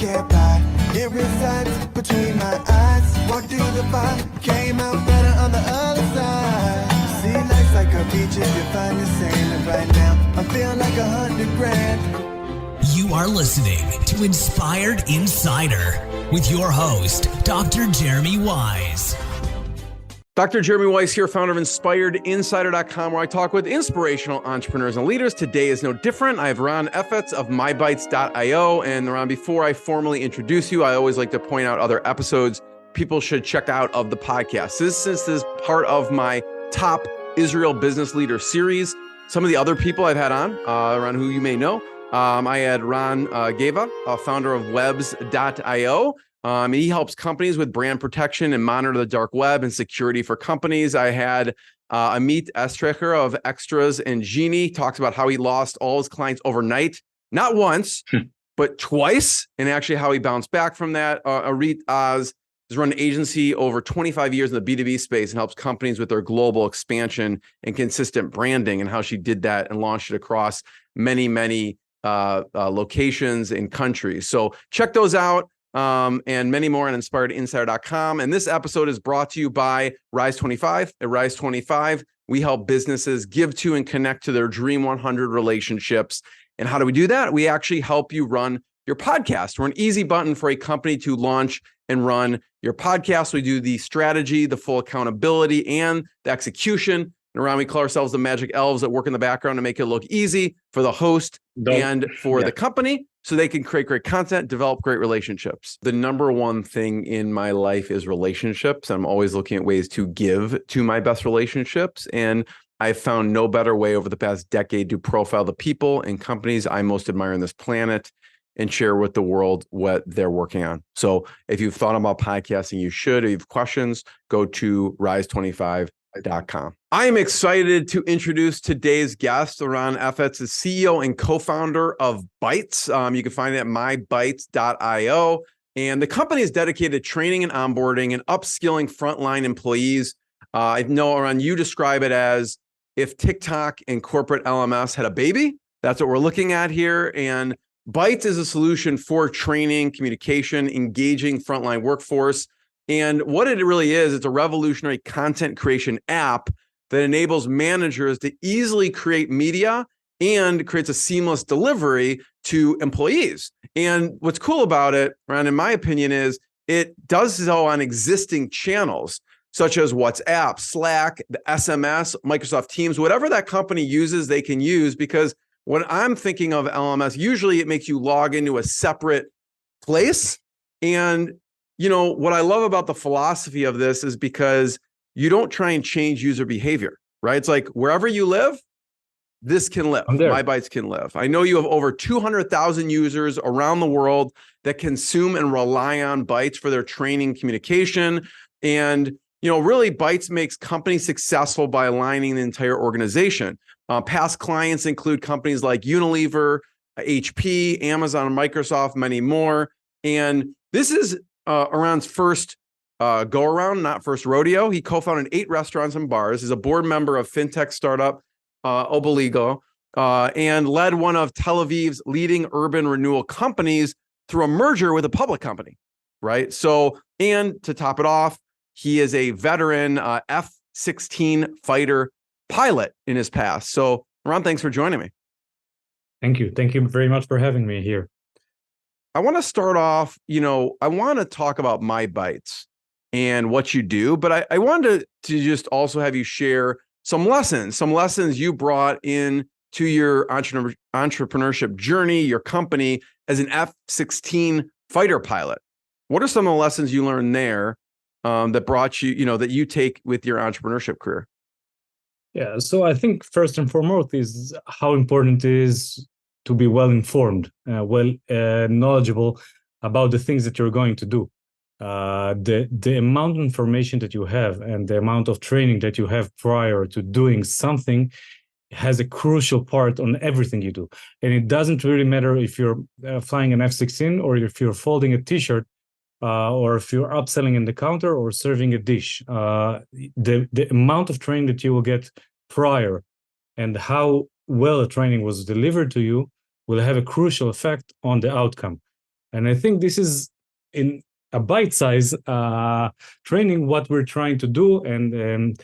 can't buy. It resides between my eyes. Walked through the fire, came out better on the other side. See, life's like a beach if you find the sand. And right now, I feel like 100 grand. You are listening to Inspired Insider with your host, Dr. Jeremy Wise. Dr. Jeremy Weiss here, founder of InspiredInsider.com, where I talk with inspirational entrepreneurs and leaders. Today is no different. I have Eran Heffetz of mybytes.io. And Eran, before I formally introduce you, I always like to point out other episodes people should check out of the podcast. This is part of my top Israel business leader series. Some of the other people I've had on, Eran, who you may know, I had Ron Geva, founder of webs.io. He helps companies with brand protection and monitor the dark web and security for companies. I had Amit Estrecher of Extras and Genie talks about how he lost all his clients overnight, not once, but twice, and actually how he bounced back from that. Arit Oz has run an agency over 25 years in the B2B space and helps companies with their global expansion and consistent branding, and how she did that and launched it across many locations and countries. So check those out. And many more on InspiredInsider.com. And this episode is brought to you by Rise25. At Rise25, we help businesses give to and connect to their Dream 100 relationships. And how do we do that? We actually help you run your podcast. We're an easy button for a company to launch and run your podcast. We do the strategy, the full accountability, and the execution. And around, we call ourselves the magic elves that work in the background to make it look easy for the host and for the company, so they can create great content, develop great relationships. The number one thing in my life is relationships. I'm always looking at ways to give to my best relationships. And I've found no better way over the past decade to profile the people and companies I most admire on this planet and share with the world what they're working on. So if you've thought about podcasting, you should. If you have questions, go to rise25.com. I am excited to introduce today's guest. Eran Heffetz is CEO and co-founder of Bytes. You can find it at mybytes.io. And the company is dedicated to training and onboarding and upskilling frontline employees. I know, Eran, you describe it as if TikTok and corporate LMS had a baby. That's what we're looking at here. And Bytes is a solution for training, communication, engaging frontline workforce. And what it really is, it's a revolutionary content creation app that enables managers to easily create media and creates a seamless delivery to employees. And what's cool about it, Ron, in my opinion, is it does so on existing channels, such as WhatsApp, Slack, the SMS, Microsoft Teams, whatever that company uses, they can use. Because when I'm thinking of LMS, usually it makes you log into a separate place. And you know, what I love about the philosophy of this is because you don't try and change user behavior, right? It's like wherever you live, this can live. My Bytes can live. I know you have over 200,000 users around the world that consume and rely on Bytes for their training communication. And, you know, really Bytes makes companies successful by aligning the entire organization. Past clients include companies like Unilever, HP, Amazon, Microsoft, many more. And this is Eran's first go-around, not first rodeo. He co-founded 8 restaurants and bars. He's a board member of fintech startup Obligo, and led one of Tel Aviv's leading urban renewal companies through a merger with a public company, right? So, and to top it off, he is a veteran F-16 fighter pilot in his past. So, Eran, thanks for joining me. Thank you. Thank you very much for having me here. I want to start off, I want to talk about MyBytes and what you do, but I wanted to just also have you share some lessons you brought in to your entrepreneurship journey, your company as an F-16 fighter pilot. What are some of the lessons you learned there that brought you, that you take with your entrepreneurship career? Yeah, so I think first and foremost is how important it is to be well-informed, knowledgeable about the things that you're going to do. The amount of information that you have and the amount of training that you have prior to doing something has a crucial part on everything you do. And it doesn't really matter if you're flying an F-16 or if you're folding a T-shirt or if you're upselling in the counter or serving a dish. The amount of training that you will get prior and how well the training was delivered to you will have a crucial effect on the outcome. And I think this is in a bite-size training what we're trying to do and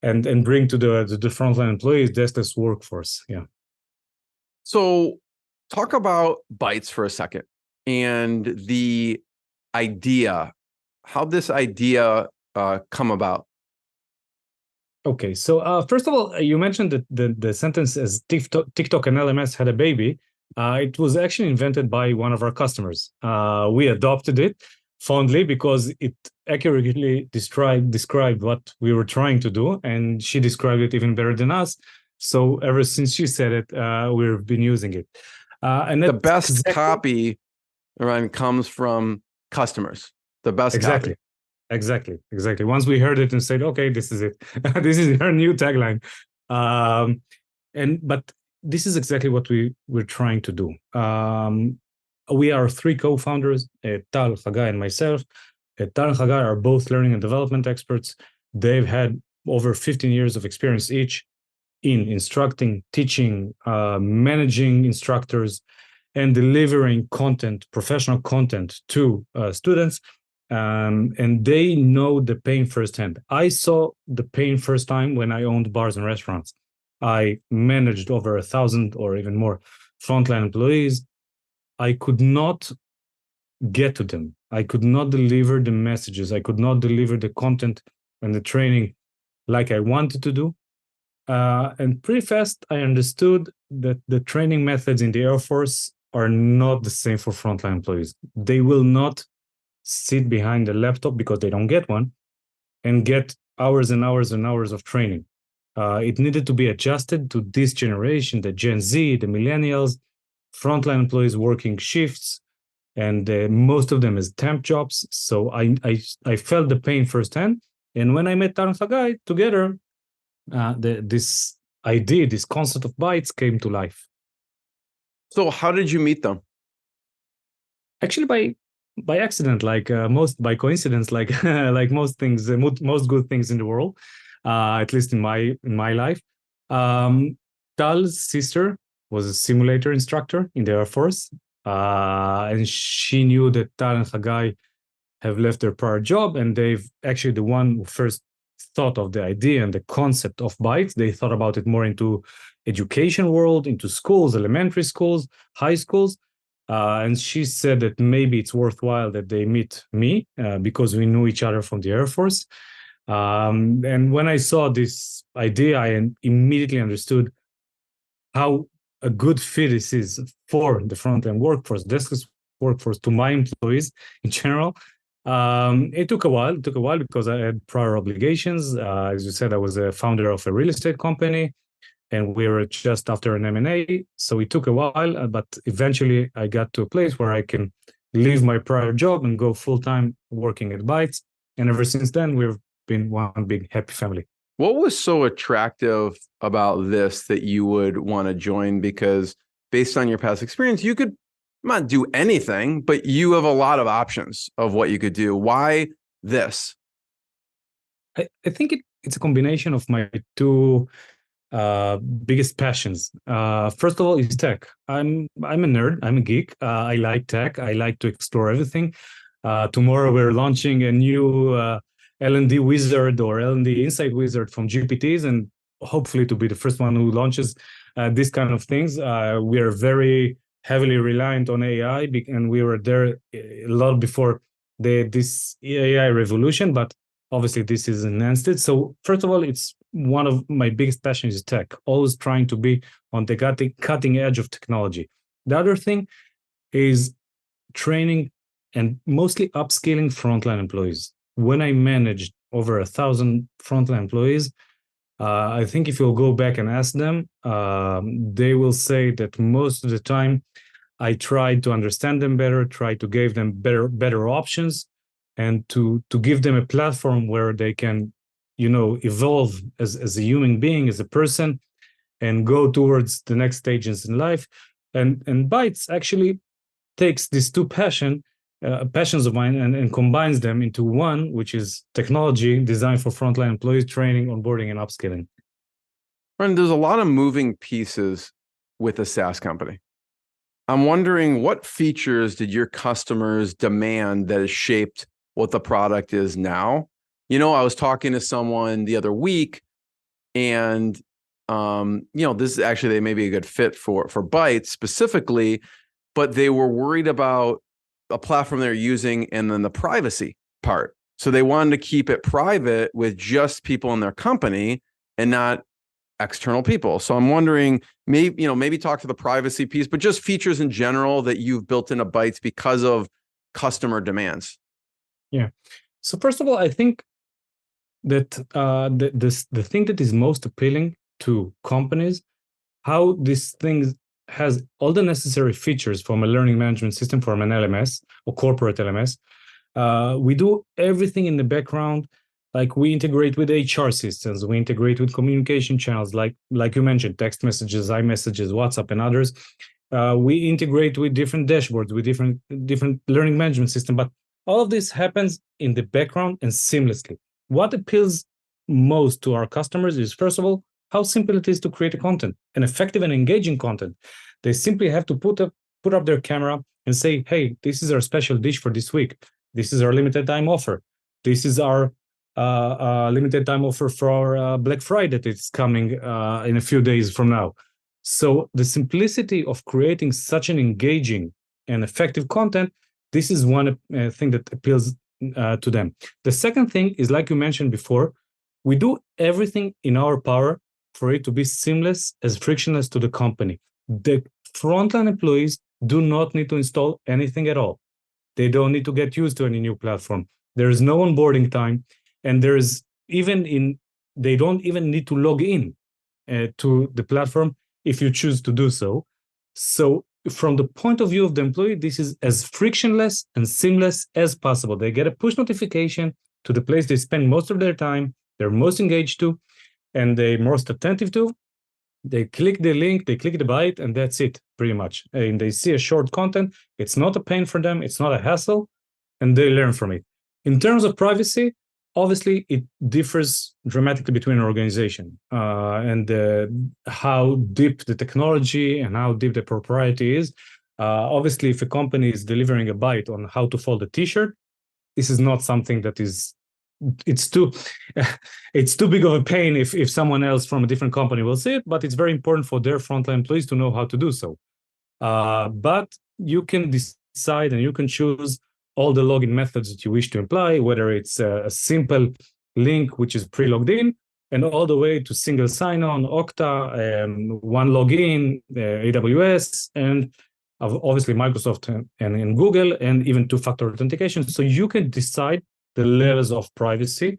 bring to the frontline employees, deskless workforce. Yeah. So talk about Bytes for a second and the idea, how this idea come about. Okay, so first of all, you mentioned that the sentence as TikTok and LMS had a baby. It was actually invented by one of our customers. We adopted it fondly because it accurately described what we were trying to do, and she described it even better than us. So ever since she said it, we've been using it. And The best copy, Eran, comes from customers. The best copy. Exactly. Once we heard it and said, okay, this is it. This is our new tagline. But this is exactly what we're trying to do. We are three co-founders, Tal, Hagai, and myself. Tal and Hagai are both learning and development experts. They've had over 15 years of experience each in instructing, teaching, managing instructors, and delivering content, professional content to students. And they know the pain firsthand. I saw the pain first time when I owned bars and restaurants. I managed over 1,000 or even more frontline employees. I could not get to them. I could not deliver the messages. I could not deliver the content and the training like I wanted to do. And pretty fast, I understood that the training methods in the Air Force are not the same for frontline employees. They will not sit behind a laptop because they don't get one and get hours and hours and hours of training. It needed to be adjusted to this generation, the Gen Z, the millennials, frontline employees working shifts, and most of them as temp jobs. So I felt the pain firsthand. And when I met Tal and Hagai together, this idea, this concept of Bytes came to life. So how did you meet them? Actually, by accident, by coincidence, like most things, most good things in the world, at least in my life. Tal's sister was a simulator instructor in the Air Force, and she knew that Tal and Hagai have left their prior job, and they've actually the one who first thought of the idea and the concept of Bytes. They thought about it more into education world, into schools, elementary schools, high schools. And she said that maybe it's worthwhile that they meet me because we knew each other from the Air Force. And when I saw this idea, I immediately understood how a good fit this is for the frontline workforce, deskless workforce, to my employees in general. It took a while. Because I had prior obligations. As you said, I was a founder of a real estate company, and we were just after an M&A. So it took a while, but eventually I got to a place where I can leave my prior job and go full-time working at Bytes. And ever since then, we've been one big happy family. What was so attractive about this that you would want to join? Because based on your past experience, you could not do anything, but you have a lot of options of what you could do. Why this? I think it's a combination of my two biggest passions. First of all, is tech. I'm a nerd. I'm a geek. I like tech. I like to explore everything. Tomorrow we're launching a new L&D wizard or L&D insight wizard from GPTs, and hopefully to be the first one who launches these kind of things. We are very heavily reliant on AI, and we were there a lot before this AI revolution, but obviously this is enhanced it. So first of all, it's one of my biggest passions is tech, always trying to be on the cutting edge of technology. The other thing is training and mostly upskilling frontline employees. When I managed over 1,000 frontline employees, I think if you'll go back and ask them, they will say that most of the time I tried to understand them better, try to give them better options, and to give them a platform where they can, evolve as a human being, as a person, and go towards the next stages in life. And Bytes actually takes these two passions of mine and combines them into one, which is technology designed for frontline employees, training, onboarding, and upskilling. And there's a lot of moving pieces with a SaaS company. I'm wondering, what features did your customers demand that has shaped what the product is now? I was talking to someone the other week, and this is actually, they may be a good fit for Bytes specifically, but they were worried about a platform they're using and then the privacy part. So they wanted to keep it private with just people in their company and not external people. So I'm wondering, maybe talk to the privacy piece, but just features in general that you've built into Bytes because of customer demands. Yeah. So first of all, I think that the thing that is most appealing to companies, how this thing has all the necessary features from a learning management system, from an LMS or corporate LMS. We do everything in the background. Like, we integrate with HR systems, we integrate with communication channels, like you mentioned, text messages, iMessages, WhatsApp, and others. We integrate with different dashboards, with different learning management system. But all of this happens in the background and seamlessly. What appeals most to our customers is, first of all, how simple it is to create a content, an effective and engaging content. They simply have to put up their camera and say, hey, this is our special dish for this week. This is our limited time offer. This is our limited time offer for Black Friday that is coming in a few days from now. So the simplicity of creating such an engaging and effective content, this is one thing that appeals to them. The second thing is, like you mentioned before, we do everything in our power for it to be seamless, as frictionless to the company. The frontline employees do not need to install anything at all. They don't need to get used to any new platform. There is no onboarding time, and they don't even need to log in to the platform if you choose to do so. So from the point of view of the employee, this is as frictionless and seamless as possible. They get a push notification to the place they spend most of their time, they're most engaged to, and they're most attentive to. They click the link, they click the byte, and that's it, pretty much. And they see a short content. It's not a pain for them. It's not a hassle, and they learn from it. In terms of privacy, obviously, it differs dramatically between an organization and how deep the technology and how deep the propriety is. Obviously, if a company is delivering a byte on how to fold a T-shirt, this is not something that is, it's too big of a pain if someone else from a different company will see it, but it's very important for their frontline employees to know how to do so. But you can decide and you can choose all the login methods that you wish to apply, whether it's a simple link, which is pre-logged in, and all the way to single sign-on, Okta, one login, AWS, and obviously Microsoft and Google, and even two-factor authentication. So you can decide the levels of privacy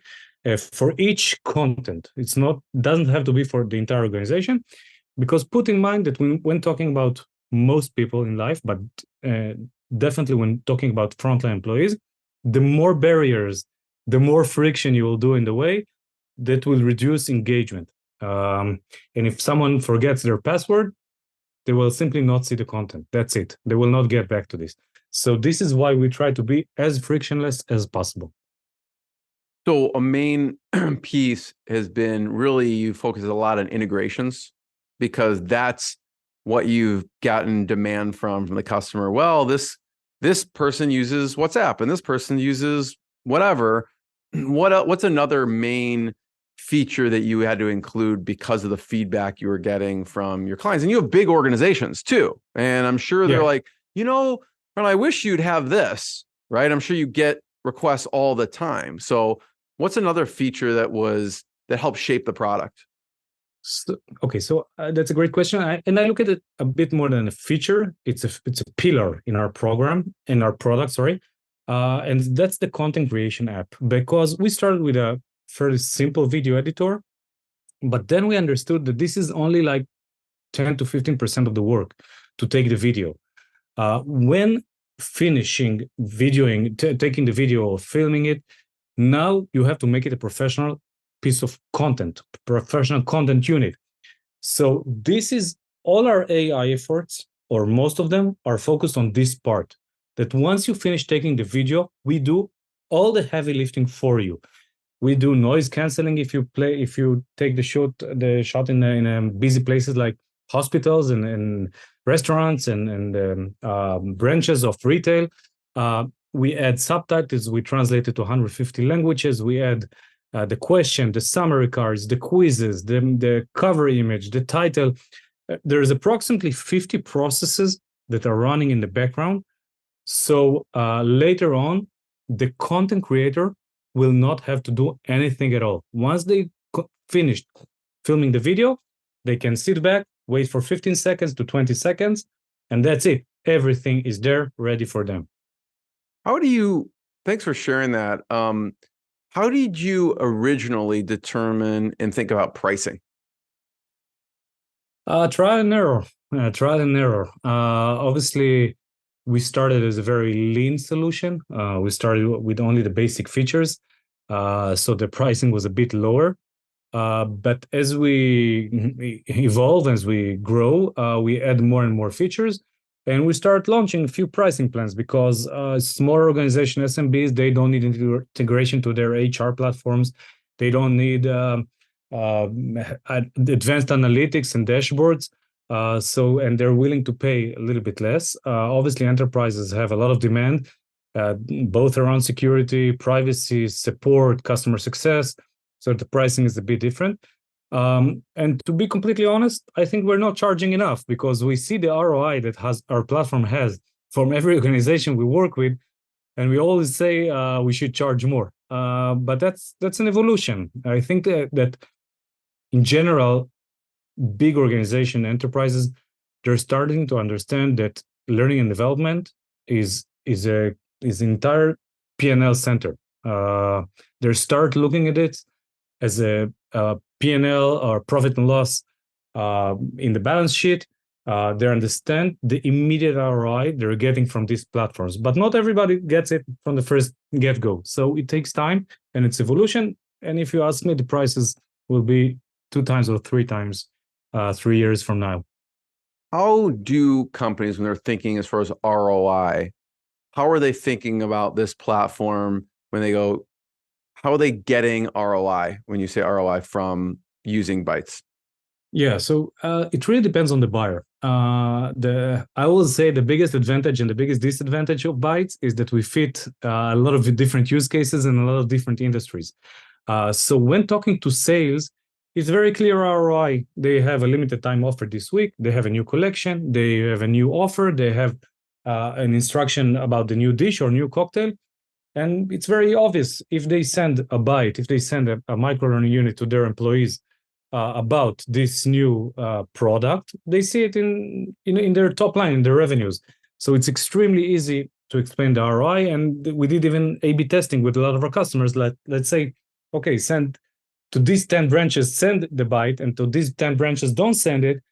for each content. Doesn't have to be for the entire organization, because put in mind that when talking about most people in life, but definitely when talking about frontline employees, the more barriers, the more friction you will do in the way, that will reduce engagement. And if someone forgets their password, they will simply not see the content. That's it. They will not get back to this. So this is why we try to be as frictionless as possible. So a main piece has been really, you focus a lot on integrations, because that's what you've gotten demand from the customer. Well, this person uses WhatsApp and this person uses whatever. What's another main feature that you had to include because of the feedback you were getting from your clients? And you have big organizations too, and I'm sure they're like, I wish you'd have this, right? I'm sure you get requests all the time. So what's another feature that helped shape the product? So that's a great question, and I look at it a bit more than a feature. It's a pillar in our program, in our product. Sorry, and that's the content creation app, because we started with a fairly simple video editor, but then we understood that this is only like 10 to 15% of the work to take the video. When finishing videoing, taking the video or filming it, now you have to make it a professional piece of content, professional content unit. So this is all our AI efforts, or most of them, are focused on this part, that once you finish taking the video, we do all the heavy lifting for you. We do noise canceling if you take the shot in busy places like hospitals and restaurants and branches of retail. We add subtitles. We translate it to 150 languages. We add the question, the summary cards, the quizzes, the cover image, the title. There's approximately 50 processes that are running in the background. So later on, the content creator will not have to do anything at all. Once they finished filming the video, they can sit back, wait for 15 seconds to 20 seconds, and that's it. Everything is there, ready for them. Thanks for sharing that. How did you originally determine and think about pricing? Trial and error. Obviously, we started as a very lean solution. We started with only the basic features, so the pricing was a bit lower. But as we evolve, as we grow, we add more and more features, and we start launching a few pricing plans because smaller organization SMBs, they don't need integration to their HR platforms. They don't need advanced analytics and dashboards. And they're willing to pay a little bit less. Obviously, enterprises have a lot of demand, both around security, privacy, support, customer success. So the pricing is a bit different. And to be completely honest, I think we're not charging enough because we see the ROI that our platform has from every organization we work with, and we always say we should charge more. But that's an evolution. I think that in general, big organization enterprises, they're starting to understand that learning and development is entire P&L center. They start looking at it as a P&L or profit and loss in the balance sheet. They understand the immediate ROI they're getting from these platforms, but not everybody gets it from the first get-go. So it takes time and it's evolution. And if you ask me, the prices will be 2 times or 3 times 3 years from now. How do companies, when they're thinking as far as ROI, how are they thinking about this platform when they go, how are they getting ROI when you say ROI from using Bytes? Yeah, so it really depends on the buyer. I will say the biggest advantage and the biggest disadvantage of Bytes is that we fit a lot of different use cases in a lot of different industries. So when talking to sales, it's very clear ROI. They have a limited time offer this week. They have a new collection. They have a new offer. They have an instruction about the new dish or new cocktail. And it's very obvious if they send a Byte, if they send a micro-learning unit to their employees about this new product, they see it in their top line, in their revenues. So it's extremely easy to explain the ROI. And we did even A/B testing with a lot of our customers. Let's say, okay, send to these 10 branches, send the Byte, and to these 10 branches, don't send it,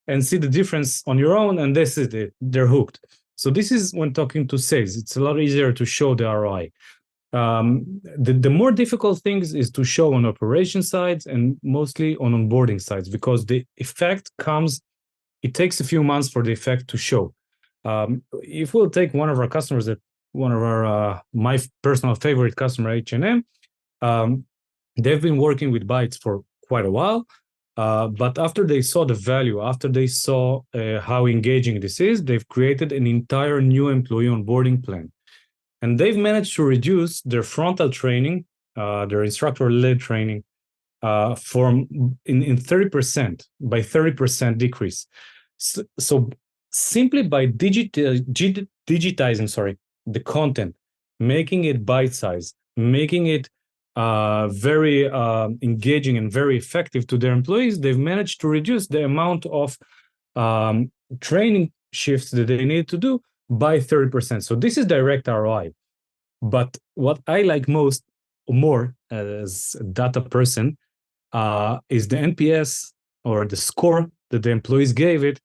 and see the difference on your own, and this is it. They're hooked. So this is when talking to sales. It's a lot easier to show the ROI. The more difficult things is to show on operation sides and mostly on onboarding sides, because the effect comes, it takes a few months for the effect to show. If we'll take one of our customers, my personal favorite customer, H&M, they've been working with Bytes for quite a while, but after they saw the value, after they saw how engaging this is, they've created an entire new employee onboarding plan. And they've managed to reduce their frontal training, their instructor-led training, in 30%, by 30% decrease. So simply by digitizing, the content, making it bite-sized, making it very engaging and very effective to their employees, they've managed to reduce the amount of training shifts that they need to do by 30%. So this is direct ROI. But what I like more as a data person is the NPS or the score that the employees gave it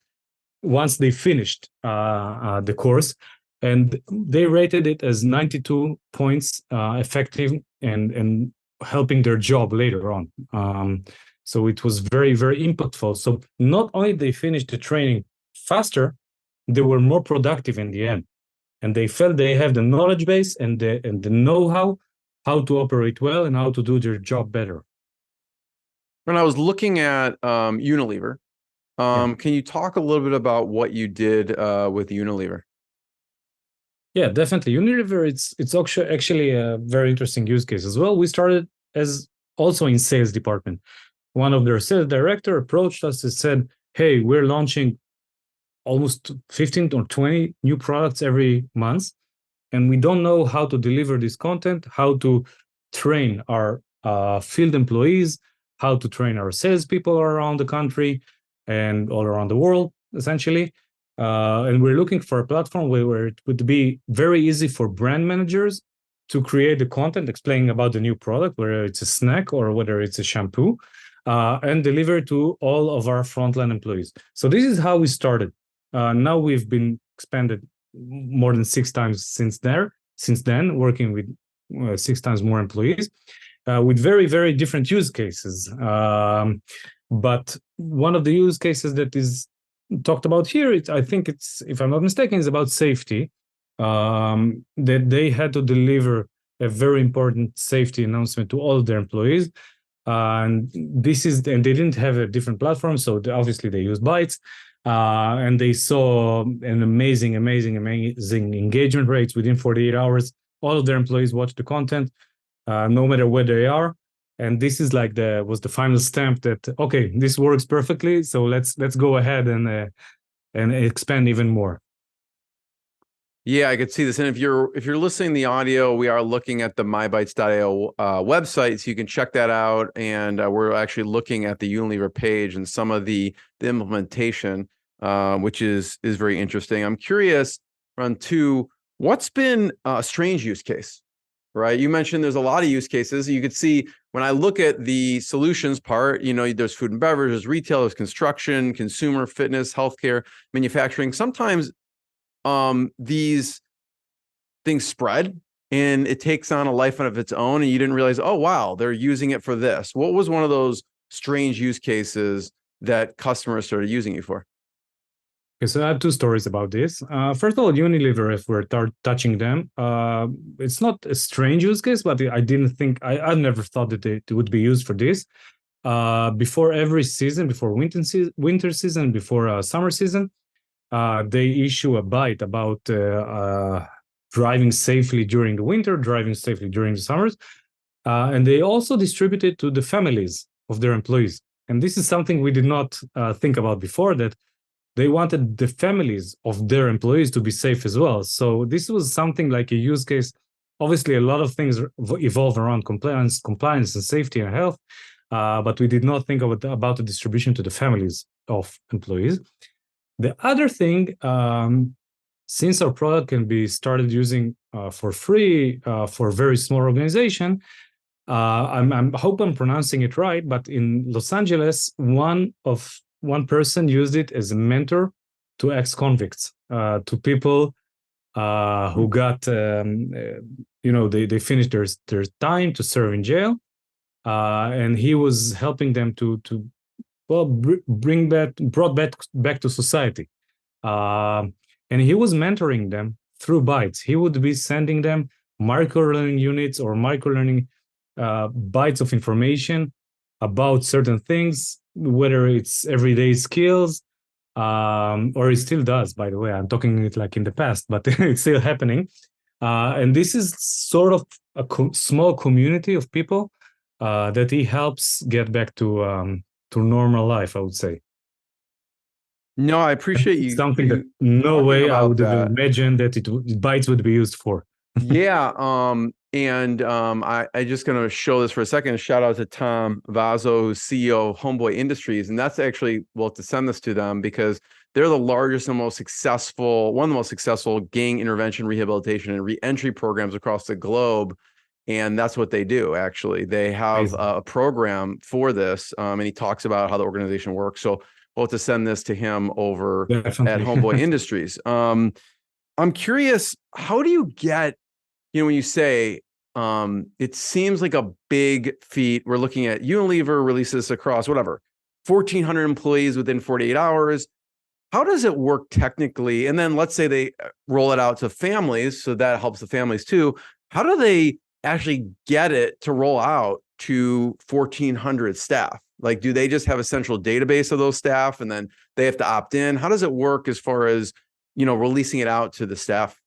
once they finished the course. And they rated it as 92 points effective and helping their job later on. So it was very, very impactful. So not only they finished the training faster, they were more productive in the end. And they felt they have the knowledge base and the know-how to operate well and how to do their job better. When I was looking at Unilever, Can you talk a little bit about what you did with Unilever? Yeah, definitely. Unilever, it's actually a very interesting use case as well. We started as also in sales department. One of their sales director approached us and said, "Hey, we're launching almost 15 or 20 new products every month, and we don't know how to deliver this content, how to train our field employees, how to train our salespeople around the country and all around the world, essentially. And we're looking for a platform where it would be very easy for brand managers to create the content explaining about the new product, whether it's a snack or whether it's a shampoo, and deliver to all of our frontline employees." So this is how we started. Now we've been expanded more than 6 times since then, working with 6 times more employees, with very, very different use cases. But one of the use cases that is talked about here, I think it's, if I'm not mistaken, is about safety. That they had to deliver a very important safety announcement to all of their employees. And they didn't have a different platform, so obviously they used Bytes. And they saw an amazing engagement rates within 48 hours. All of their employees watch the content, no matter where they are. And this is like was the final stamp that, okay, this works perfectly. So let's go ahead and expand even more. Yeah, I could see this. And if you're listening to the audio, we are looking at the mybytes.io website, so you can check that out. And we're actually looking at the Unilever page and some of the implementation, which is very interesting. I'm curious, Ron, too, what's been a strange use case, right? You mentioned there's a lot of use cases. You could see when I look at the solutions part, there's food and beverage, there's retail, there's construction, consumer, fitness, healthcare, manufacturing. Sometimes these things spread and it takes on a life of its own, and you didn't realize, oh, wow, they're using it for this. What was one of those strange use cases that customers started using you for? Okay, so I have 2 stories about this. First of all, Unilever, if we're touching them, it's not a strange use case, but I never thought that it would be used for this. Before every season, before winter season, before summer season, they issue a byte about driving safely during the winter, driving safely during the summers. And they also distribute it to the families of their employees. And this is something we did not think about before, that they wanted the families of their employees to be safe as well. So this was something like a use case. Obviously, a lot of things evolve around compliance and safety and health, but we did not think about the distribution to the families of employees. The other thing, since our product can be started using for free for a very small organization, I hope I'm pronouncing it right, but in Los Angeles, one person used it as a mentor to ex-convicts, to people who got, they finished their time to serve in jail, and he was helping them to brought back to society. And he was mentoring them through Bytes. He would be sending them micro-learning units or micro-learning bytes of information about certain things, whether it's everyday skills, or it still does, by the way. I'm talking it like in the past, but it's still happening. And this is sort of a small community of people that he helps get back to normal life, I would say. No, I appreciate you. Something that no way I would have imagined that Bytes would be used for. Yeah. I just going to show this for a second. Shout out to Tom Vazo, who's CEO of Homeboy Industries. And that's actually, to send this to them because they're the largest and one of the most successful gang intervention, rehabilitation, and reentry programs across the globe. And that's what they do, actually. They have a program for this, and he talks about how the organization works. So we'll have to send this to him over Definitely. at Homeboy Industries. I'm curious, how do you get, when you say it seems like a big feat, we're looking at Unilever releases across 1,400 employees within 48 hours. How does it work technically? And then let's say they roll it out to families, so that helps the families too. How do they actually get it to roll out to 1,400 staff? Like, do they just have a central database of those staff and then they have to opt in? How does it work as far as, releasing it out to the staff?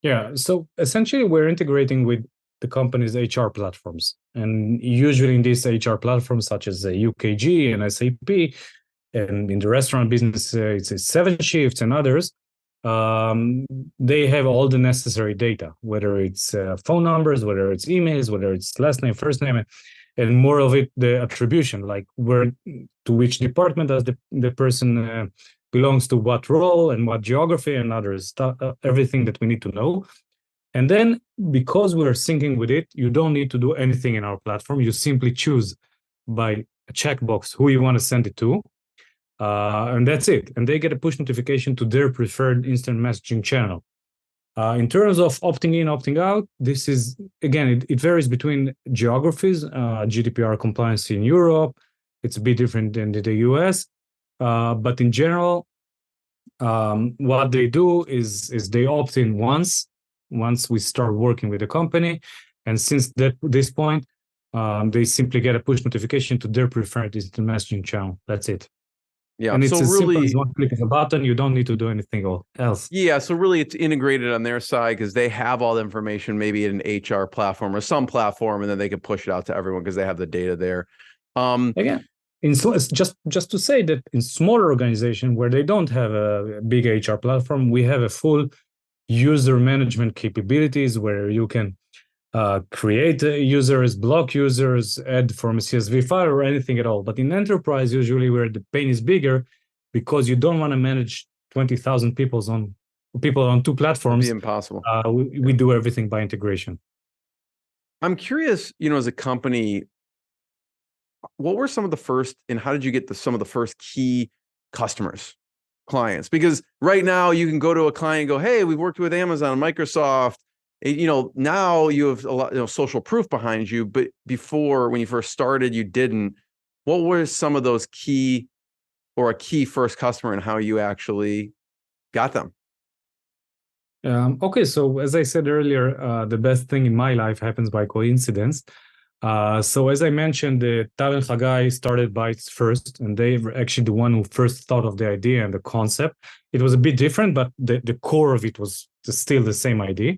Yeah, so essentially we're integrating with the company's HR platforms. And usually in these HR platforms, such as UKG and SAP, and in the restaurant business, it's 7 Shifts and others, they have all the necessary data, whether it's phone numbers, whether it's emails, whether it's last name, first name, and more of it, the attribution, like where to which department does the person belongs to, what role and what geography and others, everything that we need to know. And then because we're syncing with it, you don't need to do anything in our platform. You simply choose by a checkbox who you want to send it to. And that's it. And they get a push notification to their preferred instant messaging channel. In terms of opting in, opting out, this is, again, it varies between geographies. GDPR compliance in Europe, it's a bit different than the US. But in general, what they do is they opt in once we start working with the company. And since this point, they simply get a push notification to their preferred instant messaging channel. That's it. Yeah. And it's so as really, simple as one click of a button. You don't need to do anything else. Yeah. So really it's integrated on their side because they have all the information, maybe in an HR platform or some platform, and then they can push it out to everyone because they have the data there. Again, just to say that in smaller organizations where they don't have a big HR platform, we have a full user management capabilities where you can create users, block users, add from a CSV file or anything at all. But in enterprise, usually where the pain is bigger, because you don't want to manage 20,000 people on 2 platforms. It'd be impossible. We do everything by integration. I'm curious, as a company, what were some of the first, and how did you get some of the first key clients? Because right now you can go to a client and go, hey, we've worked with Amazon, Microsoft. Now you have a lot, social proof behind you, but before, when you first started, you didn't. What were some of those key first customer and how you actually got them? Okay, so as I said earlier, the best thing in my life happens by coincidence. So as I mentioned, the Tal and Hagai started Bytes first, and they were actually the one who first thought of the idea and the concept. It was a bit different, but the core of it was still the same idea.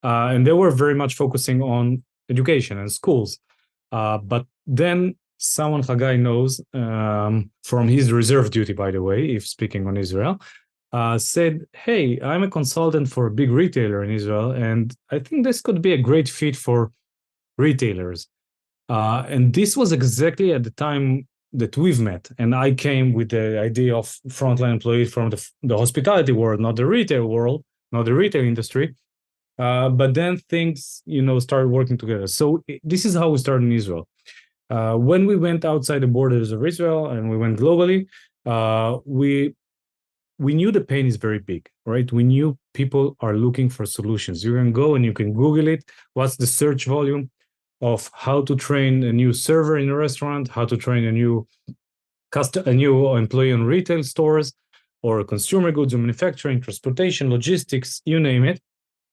And they were very much focusing on education and schools. But then someone Hagai knows from his reserve duty, by the way, if speaking on Israel, said, hey, I'm a consultant for a big retailer in Israel, and I think this could be a great fit for retailers. And this was exactly at the time that we've met. And I came with the idea of Frontline employees from the hospitality world, not the retail world, not the retail industry. But then things, started working together. So this is how we started in Israel. When we went outside the borders of Israel and we went globally, we knew the pain is very big, right? We knew people are looking for solutions. You can go and you can Google it. What's the search volume of how to train a new server in a restaurant, how to train a new employee in retail stores, or consumer goods or manufacturing, transportation, logistics, you name it.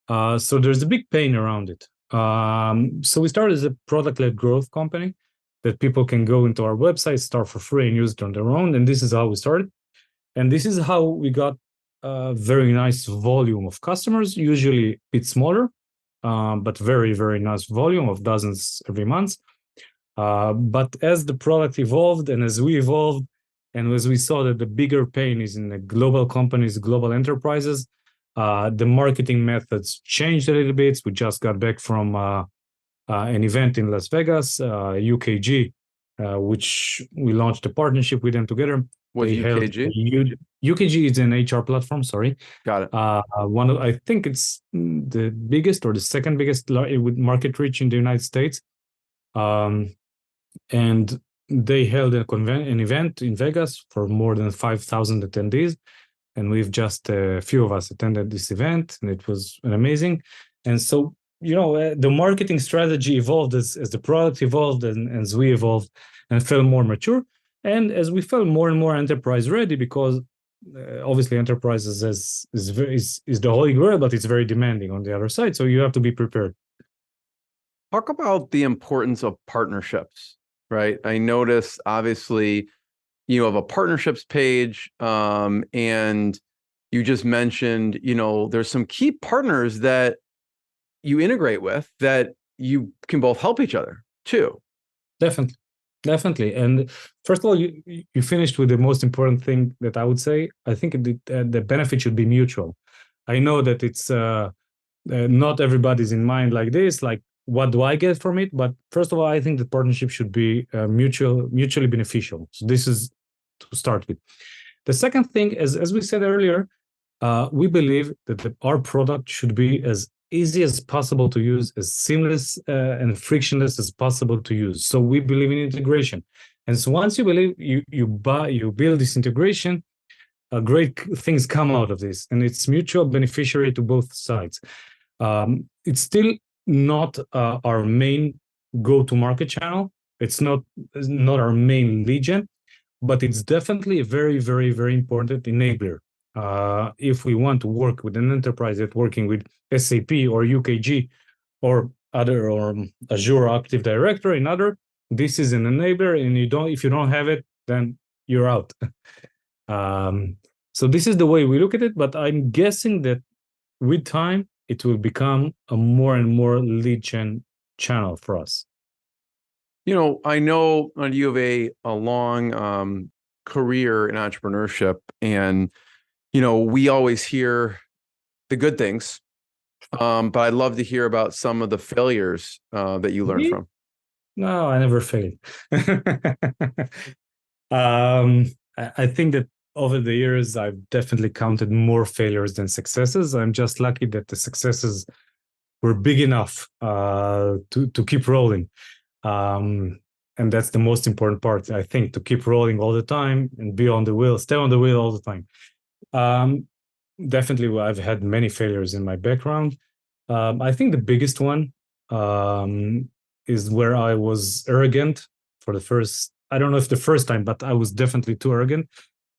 So there's a big pain around it. So we started as a product-led growth company that people can go into our website, start for free and use it on their own. And this is how we started. And this is how we got a very nice volume of customers, usually a bit smaller, but very, very nice volume of dozens every month. But as the product evolved and as we evolved, and as we saw that the bigger pain is in the global companies, global enterprises, the marketing methods changed a little bit. We just got back from an event in Las Vegas, UKG, which we launched a partnership with them together. What UKG? UKG is an HR platform. Sorry, got it. I think it's the biggest or the second biggest with market reach in the United States, and they held an event in Vegas for more than 5,000 attendees, and we've just a few of us attended this event, and it was amazing. And so, the marketing strategy evolved as the product evolved and as we evolved and felt more mature. And as we felt more and more enterprise ready, because obviously enterprises is the holy grail, but it's very demanding on the other side. So you have to be prepared. Talk about the importance of partnerships, right? I noticed, obviously, you have a partnerships page, and you just mentioned, there's some key partners that you integrate with that you can both help each other too. Definitely. And first of all, you finished with the most important thing that I would say. I think the benefit should be mutual. I know that it's not everybody's in mind like this, like what do I get from it? But first of all, I think the partnership should be mutually beneficial. So this is to start with. The second thing, as we said earlier, we believe that our product should be as easy as possible to use, as seamless and frictionless as possible to use. So we believe in integration. And so once you build this integration, great things come out of this, and it's mutual beneficiary to both sides. It's still not our main go-to-market channel. It's not our main lead gen, but it's definitely a very, very, very important enabler. If we want to work with an enterprise that's working with SAP or UKG or other or Azure Active Directory and other, this is an enabler, and if you don't have it, then you're out. So this is the way we look at it, but I'm guessing that with time, it will become a more and more lead gen channel for us. I know you have a long career in entrepreneurship, and we always hear the good things, but I'd love to hear about some of the failures that you learned from. No, I never failed. I think that over the years, I've definitely counted more failures than successes. I'm just lucky that the successes were big enough to keep rolling. And that's the most important part, I think, to keep rolling all the time and be on the wheel, stay on the wheel all the time. Definitely, I've had many failures in my background. I think the biggest one is where I was arrogant for the first, I don't know if the first time, but I was definitely too arrogant.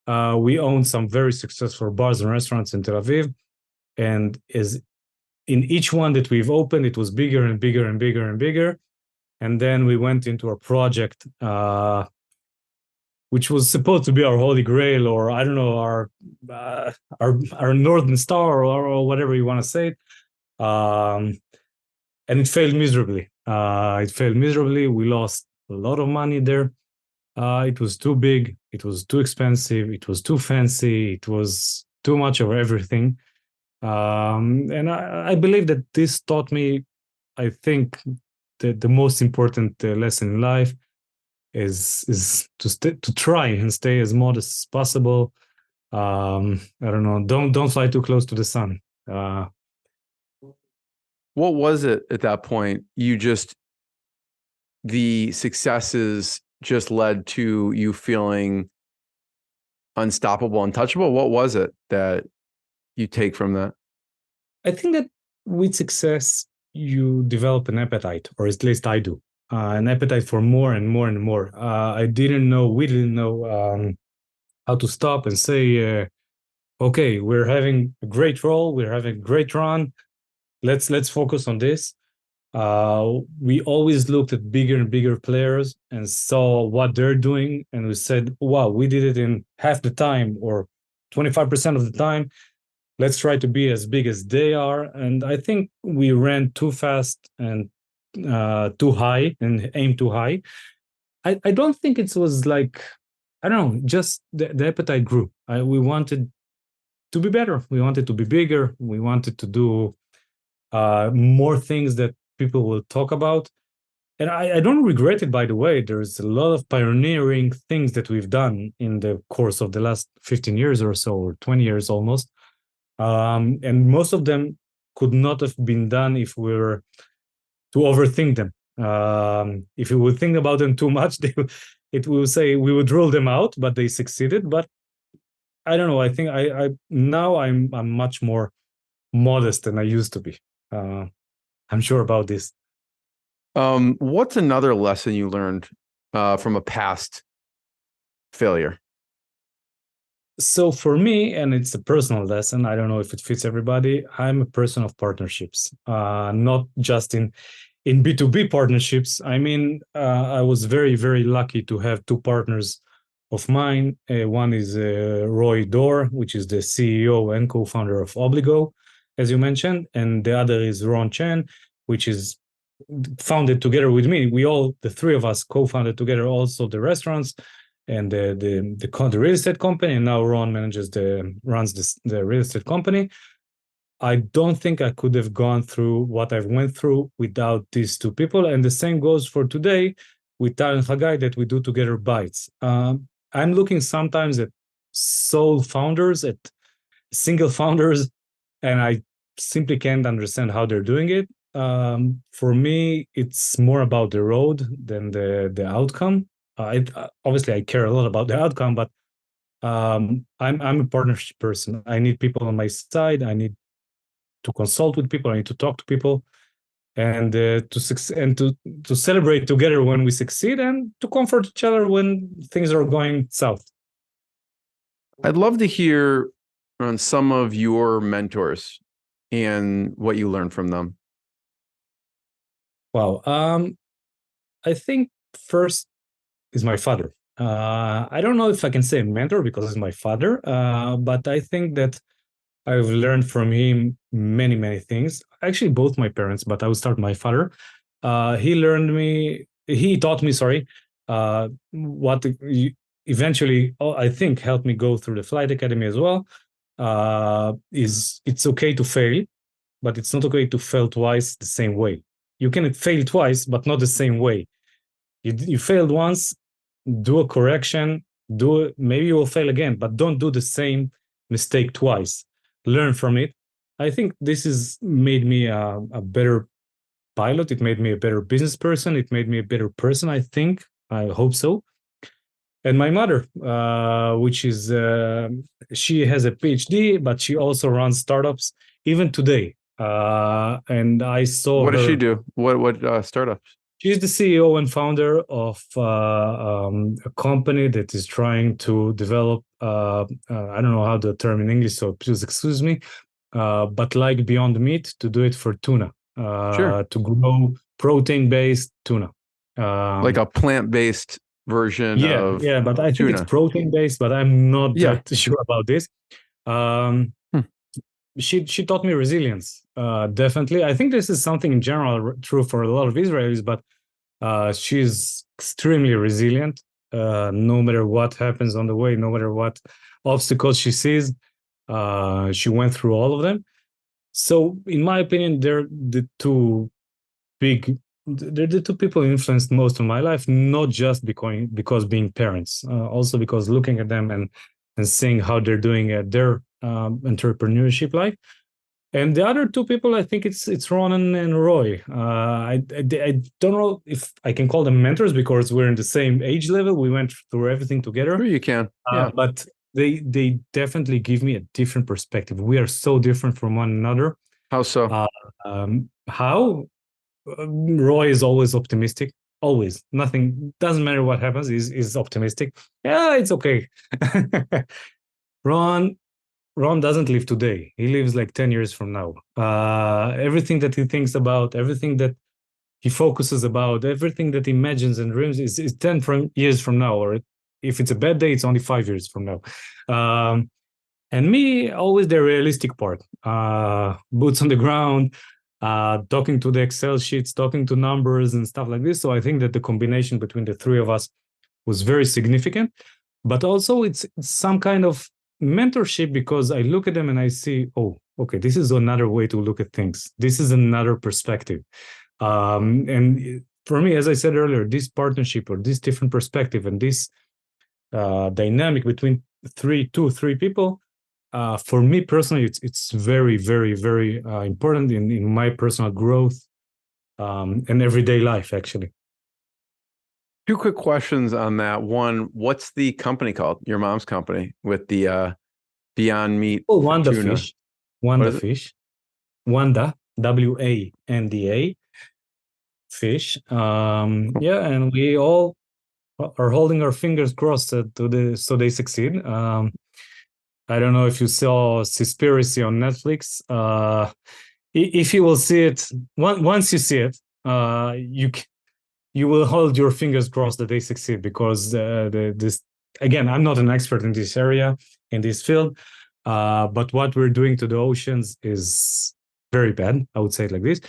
We owned some very successful bars and restaurants in Tel Aviv. And in each one that we've opened, it was bigger and bigger and bigger and bigger. And then we went into a project which was supposed to be our holy grail, or I don't know, our Northern Star, or whatever you want to say. And it failed miserably. We lost a lot of money there. It was too big. It was too expensive. It was too fancy. It was too much of everything. And I believe that this taught me, I think, the most important lesson in life is to try and stay as modest as possible. I don't know. Don't fly too close to the sun. What was it at that point? The successes just led to you feeling unstoppable, untouchable? What was it that you take from that? I think that with success, you develop an appetite, or at least I do, an appetite for more and more and more. We didn't know how to stop and say, okay, we're having a great roll, we're having a great run. Let's focus on this. We always looked at bigger and bigger players and saw what they're doing, and we said, wow, we did it in half the time or 25% of the time. Let's try to be as big as they are. And I think we ran too fast and too high and aimed too high. I don't think it was like, I don't know, just the appetite grew. We wanted to be better. We wanted to be bigger. We wanted to do more things that people will talk about. And I don't regret it, by the way. There's a lot of pioneering things that we've done in the course of the last 15 years or so, or 20 years almost. And most of them could not have been done if we were to overthink them. If we would think about them too much, it will say we would rule them out, but they succeeded. But I don't know. I think now I'm much more modest than I used to be. I'm sure about this. What's another lesson you learned from a past failure? So for me, and it's a personal lesson, I don't know if it fits everybody, I'm a person of partnerships, not just in in B2B partnerships, I mean, I was very, very lucky to have two partners of mine. One is Roy Dorr, which is the CEO and co-founder of Obligo, as you mentioned, and the other is Ron Chen, which is founded together with me. We all, the three of us, co-founded together also the restaurants and the real estate company, and now Ron runs the real estate company. I don't think I could have gone through what I've went through without these two people. And the same goes for today with Tal and Hagai that we do together Bytes. I'm looking sometimes at sole founders, at single founders, and I simply can't understand how they're doing it. For me, it's more about the road than the outcome. Obviously, I care a lot about the outcome, but I'm a partnership person. I need people on my side. I need to consult with people. I need to talk to people, and to celebrate together when we succeed, and to comfort each other when things are going south. I'd love to hear on some of your mentors and what you learned from them. Wow. I think first is my father. I don't know if I can say mentor because he's my father, but I think that I've learned from him many, many things. Actually, both my parents, but I will start my father. He taught me, what eventually, I think, helped me go through the flight academy as well. Is it's okay to fail, but it's not okay to fail twice the same way. You can fail twice, but not the same way. You failed once, do a correction, maybe you will fail again, but don't do the same mistake twice. Learn from it. I think this has made me a better pilot. It made me a better business person. It made me a better person, I think. I hope so. And my mother, which is, she has a PhD, but she also runs startups even today. And I saw What does her, she do? What startups? She's the CEO and founder of a company that is trying to develop, I don't know how the term in English, so please excuse me, but like Beyond Meat, to do it for tuna, Sure. to grow protein-based tuna. Like a plant-based version of Yeah, but I think tuna. it's protein-based, but I'm not that sure about this. She taught me resilience, definitely. I think this is something in general true for a lot of Israelis, but she's extremely resilient. No matter what happens on the way, no matter what obstacles she sees, she went through all of them. So, in my opinion, they're the two people who influenced most of my life, not just because being parents, also because looking at them and seeing how they're doing at their entrepreneurship life. And the other two people, I think it's Ronan and Roy. I don't know if I can call them mentors because we're in the same age level. We went through everything together. Sure, you can. But they definitely give me a different perspective. We are so different from one another. How so? How? Roy is always optimistic. Always. Nothing, doesn't matter what happens, is optimistic. Yeah, it's okay. Ron doesn't live today. He lives like 10 years from now. Everything that he thinks about, everything that he focuses about, everything that he imagines and dreams is 10 years from now. Or if it's a bad day, it's only 5 years from now. And me, always the realistic part. Boots on the ground, talking to the Excel sheets, talking to numbers and stuff like this. So I think that the combination between the three of us was very significant. But also it's some kind of mentorship because I look at them and I see, oh, okay, this is another way to look at things. This is another perspective. And for me, as I said earlier, this partnership or this different perspective and this dynamic between two, three people, for me personally, it's very, very, very important in my personal growth and everyday life, actually. Two quick questions on that. One, what's the company called? Your mom's company with the Beyond Meat. Oh, Wanda tuna. Fish. Wanda Fish. Wanda, WANDA Fish. Yeah, and we all are holding our fingers crossed so they succeed. I don't know if you saw Seaspiracy on Netflix. If you will see it, once you see it, you will hold your fingers crossed that they succeed, because this, again, I'm not an expert in this area, in this field, but what we're doing to the oceans is very bad, I would say it like this.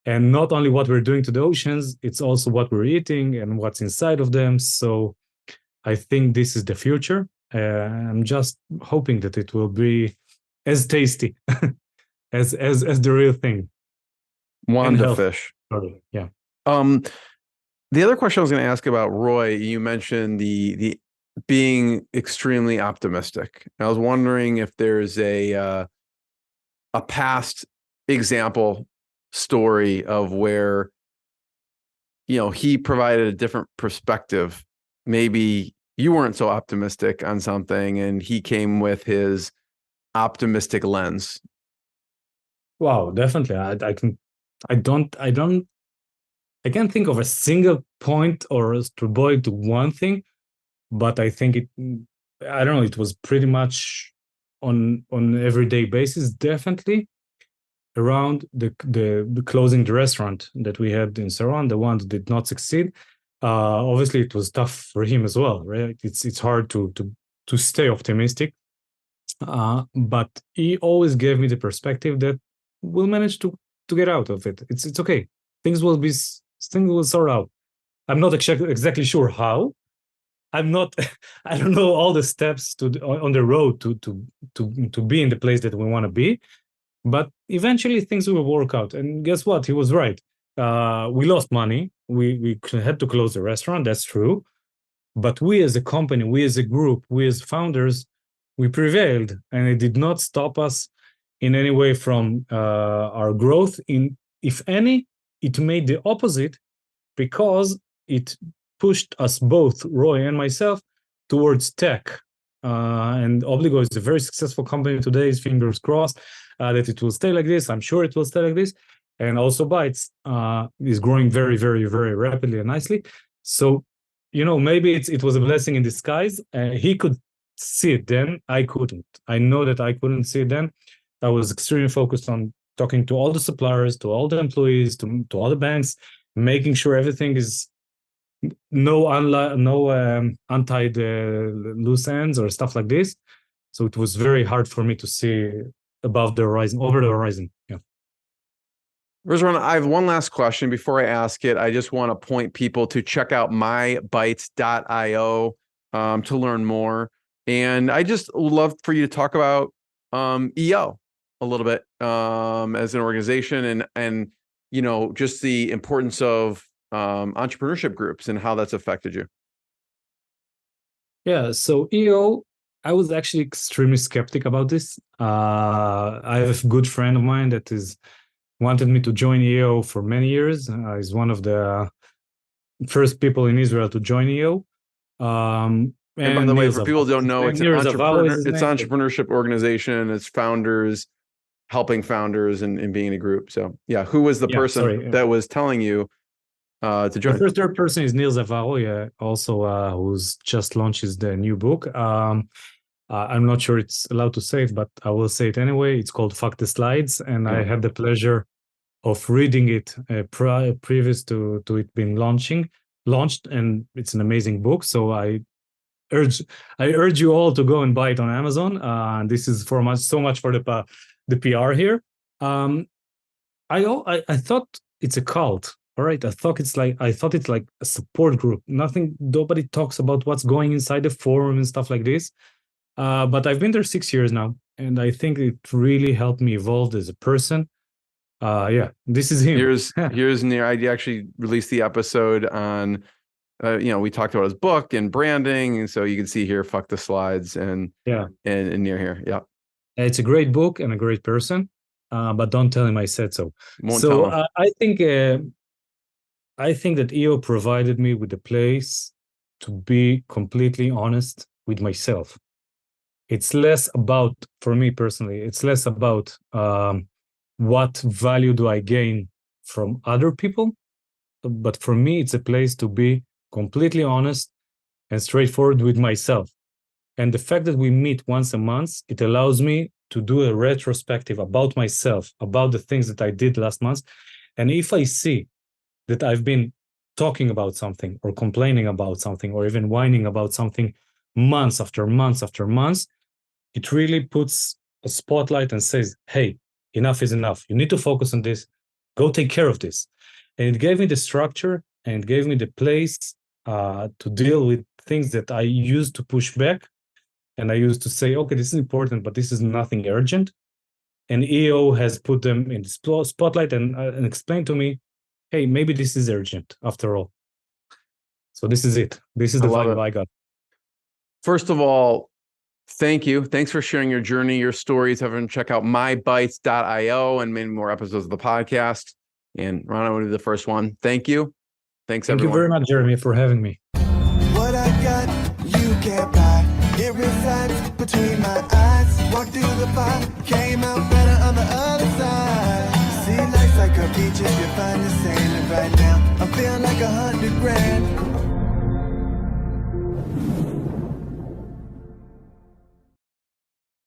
And not only what we're doing to the oceans, it's also what we're eating and what's inside of them. So I think this is the future. I'm just hoping that it will be as tasty as the real thing. Wanda fish. Yeah. The other question I was going to ask about, Roy, you mentioned the being extremely optimistic. I was wondering if there's a past example story of where, you know, he provided a different perspective. Maybe you weren't so optimistic on something and he came with his optimistic lens. Wow, definitely. I can't think of a single point or to boil to one thing, but I think I don't know, it was pretty much on everyday basis, definitely around the closing the restaurant that we had in Saran, the one that did not succeed. Obviously it was tough for him as well, right? It's hard to stay optimistic, but he always gave me the perspective that we'll manage to get out of it. It's okay. Things will sort out. I'm not exactly sure how. I don't know all the steps on the road to be in the place that we want to be, but eventually things will work out. And guess what? He was right. We lost money. We had to close the restaurant. That's true. But we as a company, we as a group, we as founders, we prevailed, and it did not stop us in any way from our growth. If any, it made the opposite, because it pushed us both, Roy and myself, towards tech. And Obligo is a very successful company today. Fingers crossed that it will stay like this. I'm sure it will stay like this. And also Bytes is growing very, very, very rapidly and nicely. So, you know, maybe it was a blessing in disguise. He could see it then. I couldn't. I know that I couldn't see it then. I was extremely focused on talking to all the suppliers, to all the employees, to all the banks, making sure everything is no untied loose ends or stuff like this. So it was very hard for me to see over the horizon. Yeah. Rizwan, I have one last question before I ask it. I just want to point people to check out mybytes.io to learn more. And I just would love for you to talk about EO a little bit as an organization and you know, just the importance of entrepreneurship groups and how that's affected you. Yeah, so EO, I was actually extremely skeptic about this. I have a good friend of mine that wanted me to join EO for many years. He's one of the first people in Israel to join EO. And by the way, for people who don't know, it's entrepreneurship organization. It's founders helping founders and being in a group. So yeah, who was the person that was telling you to join? The first person is Neil Zavaro, also who's just launched the new book. I'm not sure it's allowed to say it, but I will say it anyway. It's called Fuck the Slides, and I had the pleasure of reading it previous to it being launched, and it's an amazing book. So I urge you all to go and buy it on Amazon. This is so much for the PR here. I thought it's a cult. All right, I thought it's like a support group. Nobody talks about what's going inside the forum and stuff like this. But I've been there 6 years now, and I think it really helped me evolve as a person. Yeah, this is him. Here's Nir. I actually released the episode on, we talked about his book and branding, and so you can see here, Fuck the Slides, and Nir here. Yeah, it's a great book and a great person. But don't tell him I said so. Won't tell him. I think that EO provided me with a place to be completely honest with myself. It's less about, for me personally, it's less about what value do I gain from other people, but for me, it's a place to be completely honest and straightforward with myself. And the fact that we meet once a month, it allows me to do a retrospective about myself, about the things that I did last month. And if I see that I've been talking about something or complaining about something or even whining about something months after months after months, it really puts a spotlight and says, hey, enough is enough. You need to focus on this. Go take care of this. And it gave me the structure and it gave me the place to deal with things that I used to push back. And I used to say, okay, this is important, but this is nothing urgent. And EO has put them in the spotlight and explained to me, hey, maybe this is urgent after all. So this is it. This is the vibe I got. First of all, thank you. Thanks for sharing your journey, your stories. Everyone check out mybytes.io and many more episodes of the podcast. And Ron, I want to do the first one. Thank you. Thanks, everyone. Thank you very much, Jeremy, for having me. What I got, you can't buy. It resides between my eyes. Walked through the fire, came out better on the other side. See, life's like a beach if you find the sand. And right now, I'm feeling like 100 grand.